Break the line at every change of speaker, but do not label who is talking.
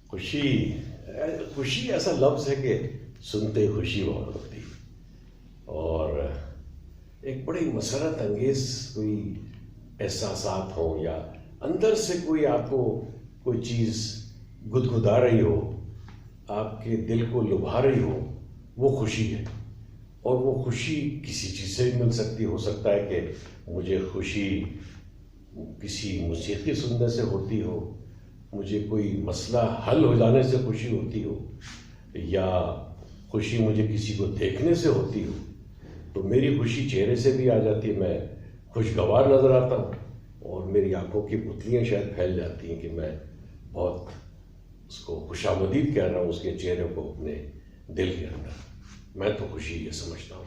خوشی خوشی ایسا لفظ ہے کہ سنتے خوشی بہت ہوتی ہے، اور ایک بڑی مسرت انگیز کوئی احساسات ہوں یا اندر سے کوئی آپ کو کوئی چیز گدگدا رہی ہو، آپ کے دل کو لبھا رہی ہو، وہ خوشی ہے۔ اور وہ خوشی کسی چیز سے بھی مل سکتی، ہو سکتا ہے کہ مجھے خوشی کسی موسیقی سننے سے ہوتی ہو، مجھے کوئی مسئلہ حل ہو جانے سے خوشی ہوتی ہو، یا خوشی مجھے کسی کو دیکھنے سے ہوتی ہو۔ تو میری خوشی چہرے سے بھی آ جاتی ہے، میں خوشگوار نظر آتا ہوں، اور میری آنکھوں کی پتلیاں شاید پھیل جاتی ہیں کہ میں بہت اس کو خوش آمدید کہہ رہا ہوں، اس کے چہرے کو اپنے دل کے اندر۔ میں تو خوشی یہ سمجھتا ہوں۔